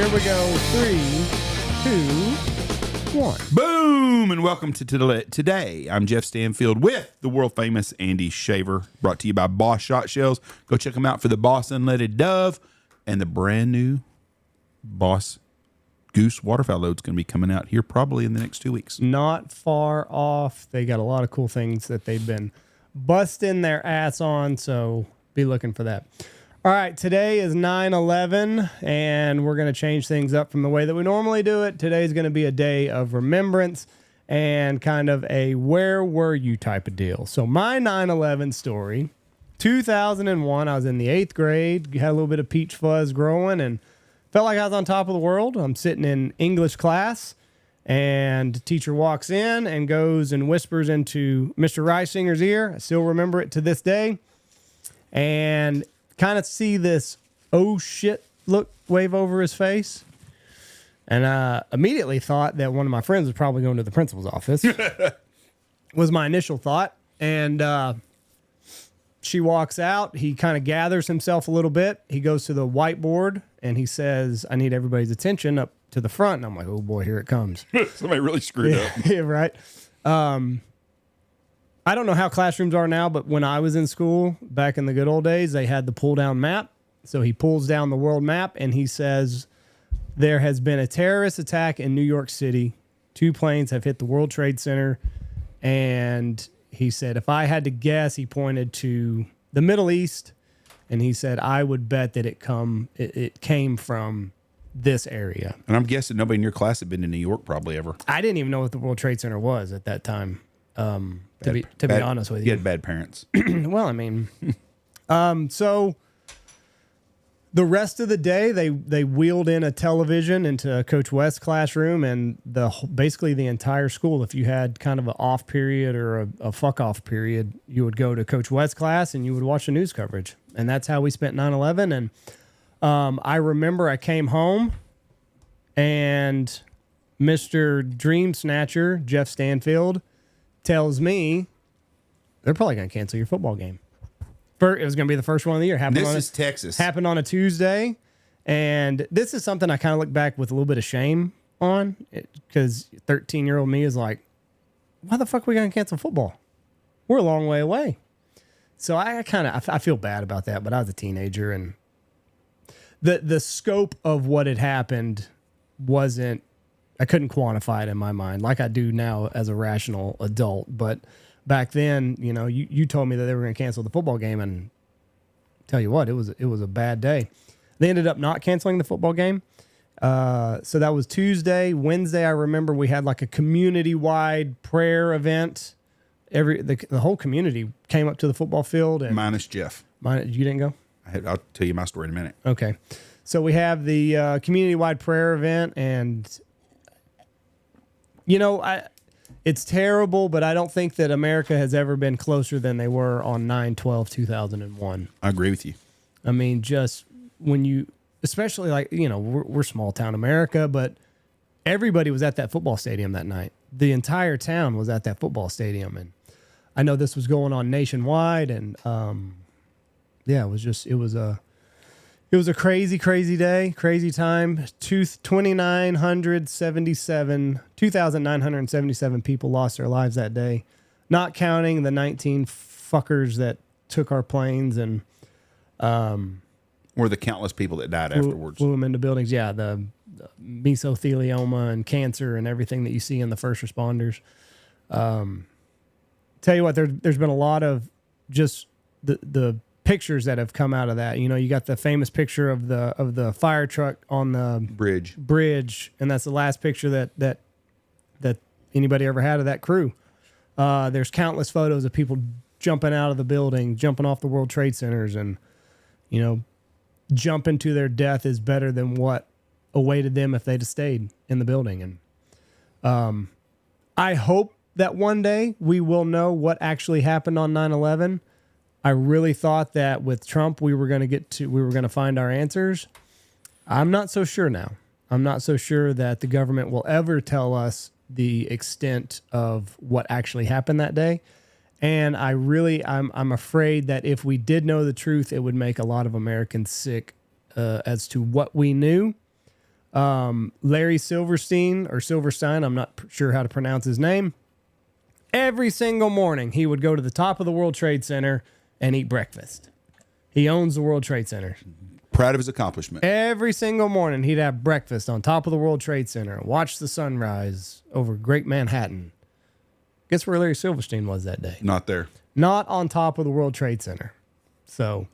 Here we go. 3, 2, 1. Boom! And welcome to today. I'm Jeff Stanfield with the world famous Andy Shaver, brought to you by Boss Shot Shells. Go check them out for the Boss Unleaded Dove and the brand new Boss Goose waterfowl load's going to be coming out here probably in the next 2 weeks. Not far off. They got a lot of cool things that they've been busting their ass on, so be looking for that. All right, today is 9/11, and we're going to change things up from the way that we normally do it. Today's going to be a day of remembrance and kind of a where were you type of deal. So my 9/11 story, 2001, I was in the 8th grade, had a little bit of peach fuzz growing, and felt like I was on top of the world. I'm sitting in English class, and the teacher walks in and goes and whispers into Mr. Reisinger's ear. I still remember it to this day. And kind of see this oh shit look wave over his face. And I immediately thought that one of my friends was probably going to the principal's office. Was my initial thought. And she walks out. He kind of gathers himself a little bit. He goes to the whiteboard and he says, I need everybody's attention up to the front. And I'm like, oh boy, here it comes. Somebody really screwed up. Yeah, right. I don't know how classrooms are now, but when I was in school back in the good old days, they had the pull down map. So he pulls down the world map and he says, there has been a terrorist attack in New York City. 2 planes have hit the World Trade Center. And he said, if I had to guess, he pointed to the Middle East. And he said, I would bet that it came from this area. And I'm guessing nobody in your class had been to New York probably ever. I didn't even know what the World Trade Center was at that time. To be honest with you. You had bad parents. Well, I mean, so the rest of the day, they wheeled in a television into Coach West's classroom, and basically the entire school, if you had kind of an off period or a fuck off period, you would go to Coach West's class and you would watch the news coverage. And that's how we spent 9/11. And I remember I came home and Mr. Dream Snatcher, Jeff Stanfield, tells me they're probably going to cancel your football game. It was going to be the first one of the year. This is Texas. Happened on a Tuesday. And this is something I kind of look back with a little bit of shame on, because 13-year-old me is like, why the fuck are we going to cancel football? We're a long way away. So I feel bad about that, but I was a teenager, and the scope of what had happened I couldn't quantify it in my mind like I do now as a rational adult. But back then, you told me that they were going to cancel the football game, and tell you what, it was a bad day. They ended up not canceling the football game. So that was Tuesday. Wednesday, I remember we had like a community-wide prayer event. The whole community came up to the football field. And minus Jeff. You didn't go? I'll tell you my story in a minute. Okay. So we have the community-wide prayer event, and it's terrible, but I don't think that America has ever been closer than they were on 9/12/2001. I agree with you. I mean, just when you, especially we're small town America, but everybody was at that football stadium that night. The entire town was at that football stadium, and I know this was going on nationwide, and it was a crazy, crazy day, crazy time. 2,977 people lost their lives that day, not counting the 19 fuckers that took our planes and or the countless people that died afterwards. Flew them into buildings. Yeah, the mesothelioma and cancer and everything that you see in the first responders. Tell you what, there's been a lot of just the pictures that have come out of that. You got the famous picture of the fire truck on the bridge, and that's the last picture that anybody ever had of that crew. There's countless photos of people jumping out of the building, jumping off the World Trade Centers, and jumping to their death is better than what awaited them if they'd have stayed in the building. And I hope that one day we will know what actually happened on 9/11. I really thought that with Trump we were going to find our answers. I'm not so sure now. I'm not so sure that the government will ever tell us the extent of what actually happened that day. And I'm afraid that if we did know the truth, it would make a lot of Americans sick as to what we knew. Larry Silverstein or Silverstein, I'm not sure how to pronounce his name. Every single morning, he would go to the top of the World Trade Center and eat breakfast. He owns the World Trade Center. Proud of his accomplishment. Every single morning, he'd have breakfast on top of the World Trade Center and watch the sunrise over Great Manhattan. Guess where Larry Silverstein was that day? Not there. Not on top of the World Trade Center. So,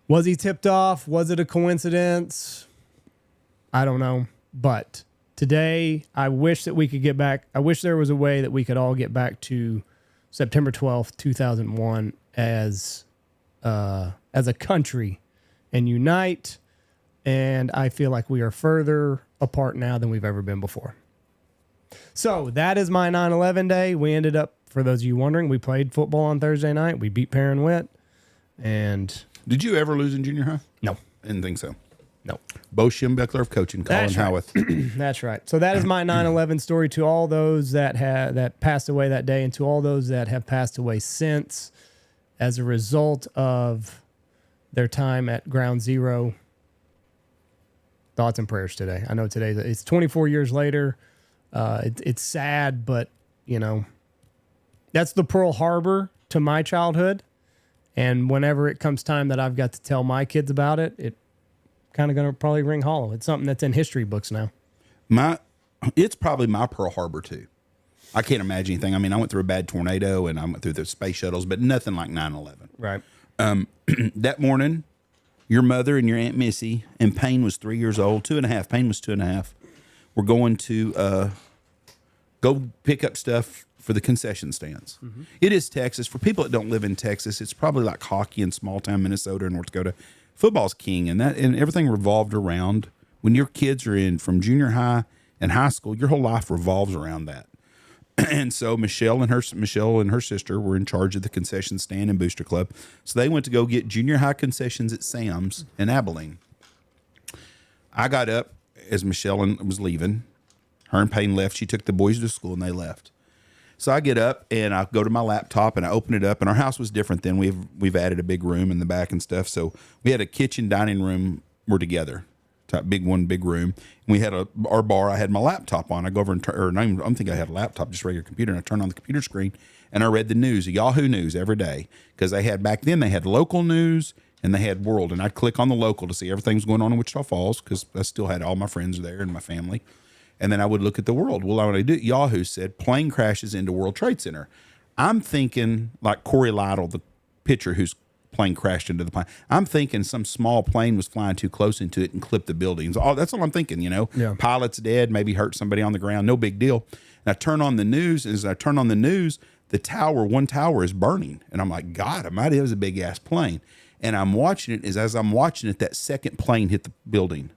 was he tipped off? Was it a coincidence? I don't know. But today, I wish that we could get back. I wish there was a way that we could all get back to September 12th, 2001 as a country and unite. And I feel like we are further apart now than we've ever been before. So that is my 9/11 day. We ended up, for those of you wondering, we played football on Thursday night. We beat Perrin Witt. And did you ever lose in junior high? No. Didn't think so. No. Bo Schimbeckler of coaching, Colin Howarth. That's right. So that is my 9/11 story to all those that passed away that day and to all those that have passed away since as a result of their time at Ground Zero. Thoughts and prayers today. I know today it's 24 years later. It's sad, but you know, that's the Pearl Harbor to my childhood. And whenever it comes time that I've got to tell my kids about it, it kind of going to probably ring hollow. It's something that's in history books now. It's probably my Pearl Harbor too. I can't imagine anything. I mean, I went through a bad tornado and I went through the space shuttles, but nothing like 9/11. Right. That morning, your mother and your Aunt Missy, and Payne was 3 years old, 2.5. Payne was 2.5. We're going to go pick up stuff for the concession stands. Mm-hmm. It is Texas. For people that don't live in Texas, it's probably like hockey in small town Minnesota and North Dakota. Football's king, and everything revolved around when your kids are in from junior high and high school. Your whole life revolves around that. And so Michelle and her sister were in charge of the concession stand and booster club. So they went to go get junior high concessions at Sam's in Abilene. I got up as Michelle was leaving. Her and Payne left. She took the boys to school and they left. So I get up and I go to my laptop and I open it up, and our house was different then. We've added a big room in the back and stuff. So we had a kitchen, dining room were together. Big room. And we had our bar. I had my laptop on. I go over and I'm thinking I had a laptop, just a regular computer, and I turned on the computer screen and I read the news, Yahoo News every day, because they had back then they had local news and they had world, and I'd click on the local to see everything was going on in Wichita Falls because I still had all my friends there and my family, and then I would look at the world. Well, when I do, Yahoo said plane crashes into World Trade Center. I'm thinking like Corey Lytle, the pitcher whose plane crashed into the plane. I'm thinking some small plane was flying too close into it and clipped the buildings. Oh, that's all I'm thinking, you know. Yeah. Pilot's dead, maybe hurt somebody on the ground, no big deal. And I turn on the news, and as I turn on the news, one tower is burning. And I'm like, God almighty, it was a big ass plane. And I'm watching it, as I'm watching it, that second plane hit the building.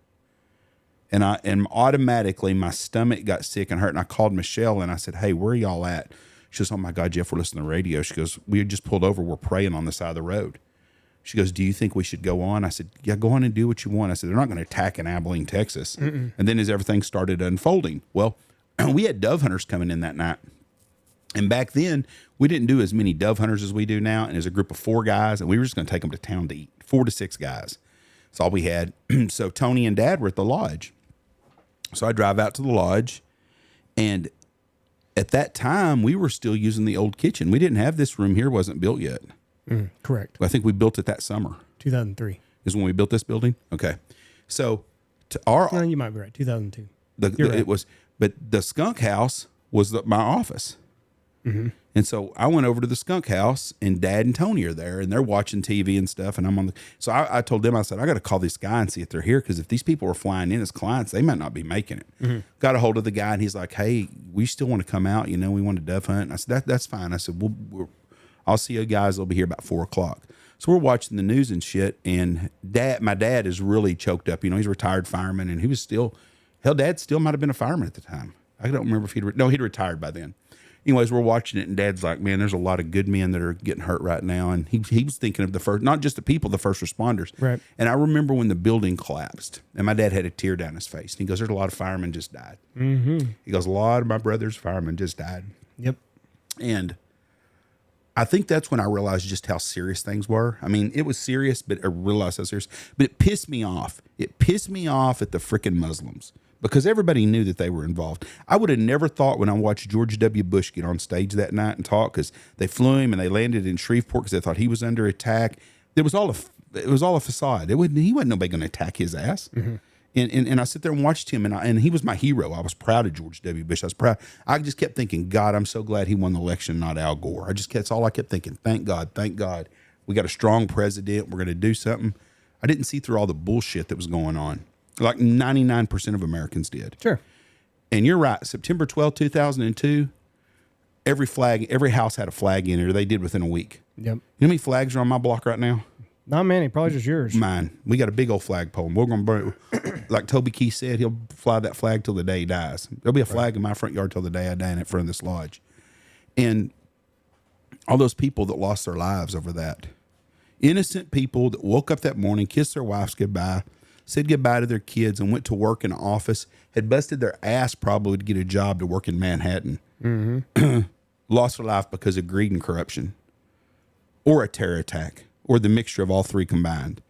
And automatically my stomach got sick and hurt. And I called Michelle and I said, hey, where are y'all at? She goes, oh my God, Jeff, we're listening to the radio. She goes, we had just pulled over. We're praying on the side of the road. She goes, do you think we should go on? I said, yeah, go on and do what you want. I said, they're not going to attack in Abilene, Texas. Mm-mm. And then as everything started unfolding, well, we had dove hunters coming in that night. And back then, we didn't do as many dove hunters as we do now. And as a group of 4 guys, and we were just going to take them to town to eat. 4 to 6 guys. That's all we had. So Tony and Dad were at the lodge. So I drive out to the lodge, and at that time, we were still using the old kitchen. We didn't have this room here, wasn't built yet. Correct. I think we built it that summer. 2003 is when we built this building. Okay, so no, you might be right. 2002. Right. It was, but the skunk house was my office. Mm-hmm. And so I went over to the skunk house, and Dad and Tony are there, and they're watching TV and stuff. And I'm on the. So I told them, I said, I got to call this guy and see if they're here, because if these people are flying in as clients, they might not be making it. Mm-hmm. Got a hold of the guy, and he's like, hey, we still want to come out. You know, we want to dove hunt. And I said, that's fine. I said, I'll see you guys. They'll be here about 4:00. So we're watching the news and shit. And my dad is really choked up. You know, he's a retired fireman, and he was Dad still might have been a fireman at the time. I don't remember if he'd retired by then. Anyways, we're watching it, and Dad's like, man, there's a lot of good men that are getting hurt right now. And he was thinking of the first, not just the people, the first responders. Right. And I remember when the building collapsed, and my dad had a tear down his face. And he goes, there's a lot of firemen just died. Mm-hmm. He goes, a lot of my brother's firemen just died. Yep. And I think that's when I realized just how serious things were. I mean, it was serious, but I realized how serious. But it pissed me off. It pissed me off at the freaking Muslims because everybody knew that they were involved. I would have never thought when I watched George W. Bush get on stage that night and talk, because they flew him and they landed in Shreveport because they thought he was under attack. It was all a facade. He wasn't nobody going to attack his ass. Mm-hmm. And I sit there and watched him, and he was my hero. I was proud of George W. Bush. I was proud. I just kept thinking, God, I'm so glad he won the election, not Al Gore. That's all I kept thinking. Thank God. We got a strong president. We're going to do something. I didn't see through all the bullshit that was going on, like 99% of Americans did. Sure. And you're right. September 12, 2002, every house had a flag in it, or they did within a week. Yep. You know how many flags are on my block right now? Not many, probably just yours. Mine. We got a big old flagpole. We're going to burn it. Like Toby Keith said, he'll fly that flag till the day he dies. There'll be a flag in my front yard till the day I die in front of this lodge. And all those people that lost their lives over that. Innocent people that woke up that morning, kissed their wives goodbye, said goodbye to their kids, and went to work in an office, had busted their ass probably to get a job to work in Manhattan. Mm-hmm. Lost their life because of greed and corruption. Or a terror attack. Or the mixture of all three combined.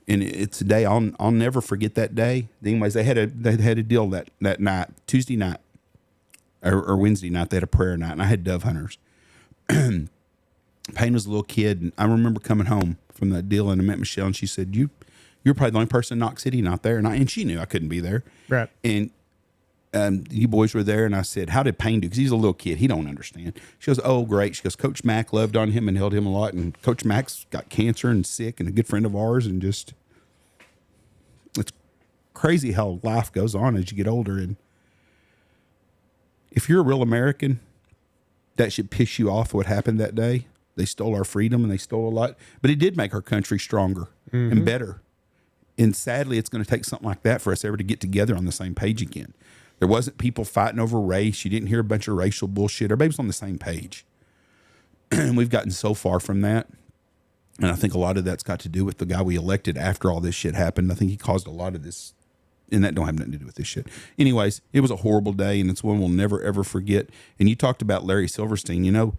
And it's a day I'll never forget that day. Anyways, they had a deal that night, Tuesday night or Wednesday night. They had a prayer night, and I had dove hunters. Payne was a little kid, and I remember coming home from that deal, and I met Michelle, and she said, "You're probably the only person in Knox City not there," and she knew I couldn't be there. Right. And you boys were there, and I said, "How did Payne do?" Because he's a little kid. He don't understand. She goes, "Oh, great." She goes, "Coach Mack loved on him and held him a lot, and Coach Mack's got cancer and sick and a good friend of ours, and just, it's crazy how life goes on as you get older. And if you're a real American, that should piss you off what happened that day. They stole our freedom, and they stole a lot, but it did make our country stronger and better. And sadly, it's going to take something like that for us ever to get together on the same page again. There wasn't people fighting over race. You didn't hear a bunch of racial bullshit. Everybody was on the same page. And we've gotten so far from that. And I think a lot of that's got to do with the guy we elected after all this shit happened. I think he caused a lot of this, and that don't have nothing to do with this shit. Anyways, it was a horrible day, and it's one we'll never, ever forget. And you talked about Larry Silverstein. You know,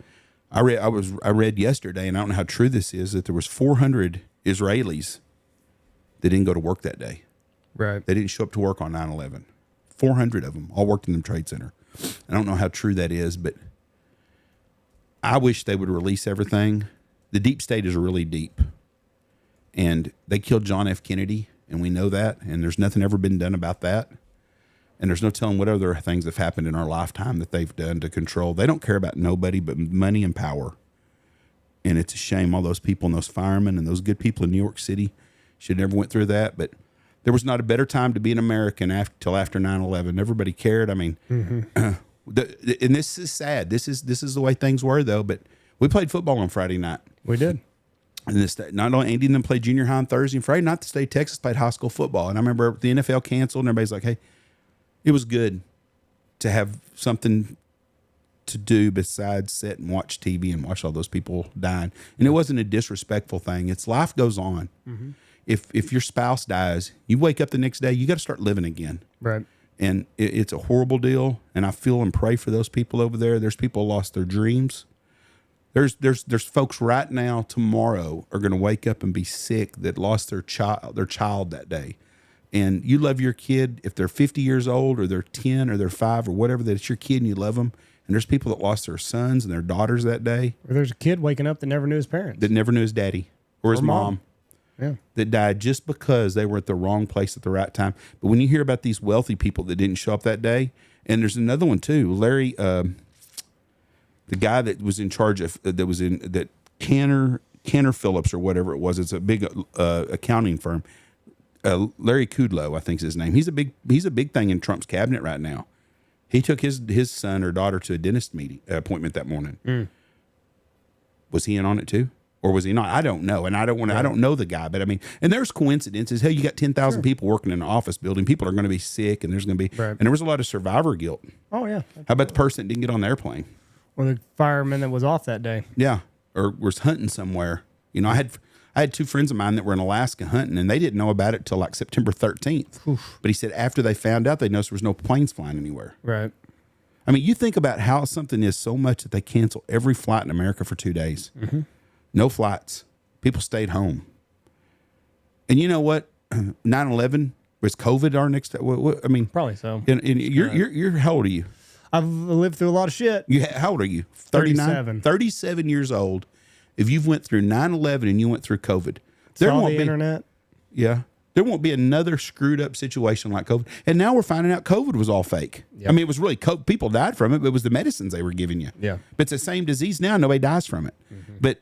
I read yesterday, and I don't know how true this is, that there was 400 Israelis that didn't go to work that day. Right. They didn't show up to work on 9/11. 400 of them all worked in the Trade Center. I don't know how true that is, but I wish they would release everything. The deep state is really deep, and they killed John F. Kennedy, and we know that, and there's nothing ever been done about that. And there's no telling what other things have happened in our lifetime that they've done to control. They don't care about nobody but money and power. And it's a shame all those people and those firemen and those good people in New York City should never went through that. But there was not a better time to be an American till after 9/11. Everybody cared. I mean, and this is sad. This is the way things were, though. But we played football on Friday night. We did. And not only Andy and them played junior high on Thursday and Friday night, the state of Texas played high school football. And I remember the NFL canceled, and everybody's like, "Hey, it was good to have something to do besides sit and watch TV and watch all those people dying." And it wasn't a disrespectful thing. It's life goes on. Mm-hmm. If your spouse dies, you wake up the next day, you got to start living again. Right. And it's a horrible deal. And I feel and pray for those people over there. There's people who lost their dreams. There's folks right now, tomorrow, are going to wake up and be sick that lost their child that day. And you love your kid, if they're 50 years old or they're 10 or they're 5 or whatever, that it's your kid and you love them. And there's people that lost their sons and their daughters that day. Or there's a kid waking up that never knew his parents. That never knew his daddy or his mom. Yeah. That died just because they were at the wrong place at the right time. But when you hear about these wealthy people that didn't show up that day, and there's another one too, Larry, the guy that was in charge of Cantor Phillips or whatever it was. It's a big accounting firm. Larry Kudlow, I think is his name. He's a big thing in Trump's cabinet right now. He took his son or daughter to a dentist appointment that morning. Mm. Was he in on it too? Or was he not? I don't know. And I don't know the guy, but I mean, and there's coincidences. Hell, you got 10,000 people working in an office building. People are going to be sick, and there's going to be, and there was a lot of survivor guilt. Oh, yeah. Absolutely. How about the person that didn't get on the airplane? Or the fireman that was off that day. Yeah. Or was hunting somewhere. You know, I had 2 friends of mine that were in Alaska hunting, and they didn't know about it till like September 13th. Oof. But he said after they found out, they noticed there was no planes flying anywhere. Right. I mean, you think about how something is so much that they cancel every flight in America for 2 days. Mm-hmm. No flights. People stayed home. And you know what? 9/11 was COVID our next. I mean, Probably so. And you're how old are you? I've lived through a lot of shit. How old are you? 39? 37. 37 years old. If you've went through 9/11 and you went through COVID, there Saw won't the be internet. Yeah. There won't be another screwed up situation like COVID. And now we're finding out COVID was all fake. Yep. I mean, it was really people died from it, but it was the medicines they were giving you. Yeah. But it's the same disease now. Nobody dies from it. But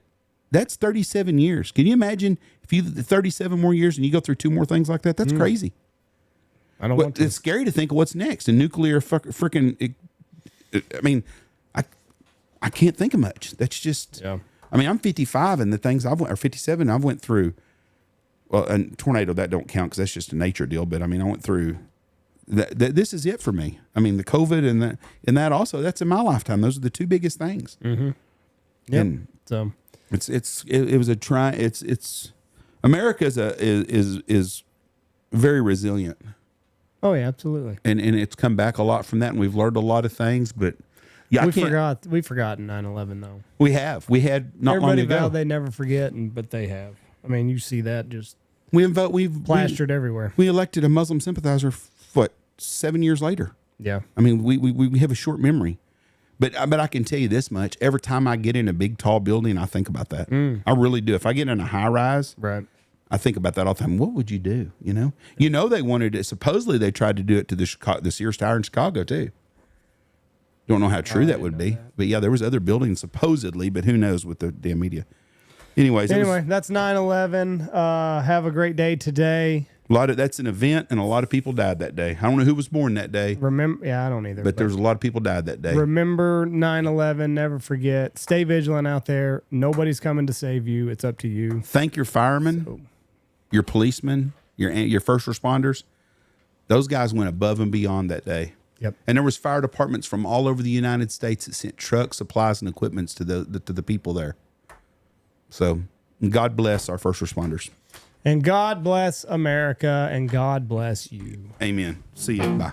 that's 37 years. Can you imagine if you 37 more years and you go through 2 more things like that? That's crazy. I don't want to. It's scary to think of what's next. A nuclear freaking. I mean, I can't think of much. That's just. Yeah. I mean, I'm 55, and the things or 57 I've went through. Well, a tornado that don't count because that's just a nature deal. But I mean, I went through. This is it for me. I mean, the COVID and that also. That's in my lifetime. Those are the 2 biggest things. Mm-hmm. Yeah. So it was a try. It's America is very resilient. Oh yeah, absolutely. And it's come back a lot from that, and we've learned a lot of things. But yeah, we've forgotten 9/11 though. We had not Everybody long ago. vowed they never forget, but they have. I mean, you see that just we've plastered everywhere. We elected a Muslim sympathizer. 7 years later? Yeah. I mean, we have a short memory, but I can tell you this much: every time I get in a big tall building, I think about that. I really do. If I get in a high rise, right, I think about that all the time. What would you do? They wanted it. Supposedly, they tried to do it to the Sears Tower in Chicago too. Don't know how true that would be, but yeah, there was other buildings supposedly, but who knows with the damn media. Anyway, that's 9/11. Have a great day today. That's an event, and a lot of people died that day. I don't know who was born that day. I don't either. But there's a lot of people died that day. Remember 9/11. Never forget. Stay vigilant out there. Nobody's coming to save you. It's up to you. Thank your firemen, your policemen, your first responders. Those guys went above and beyond that day. Yep. And there was fire departments from all over the United States that sent trucks, supplies, and equipments to the people there. So God bless our first responders. And God bless America, and God bless you. Amen. See you. Bye.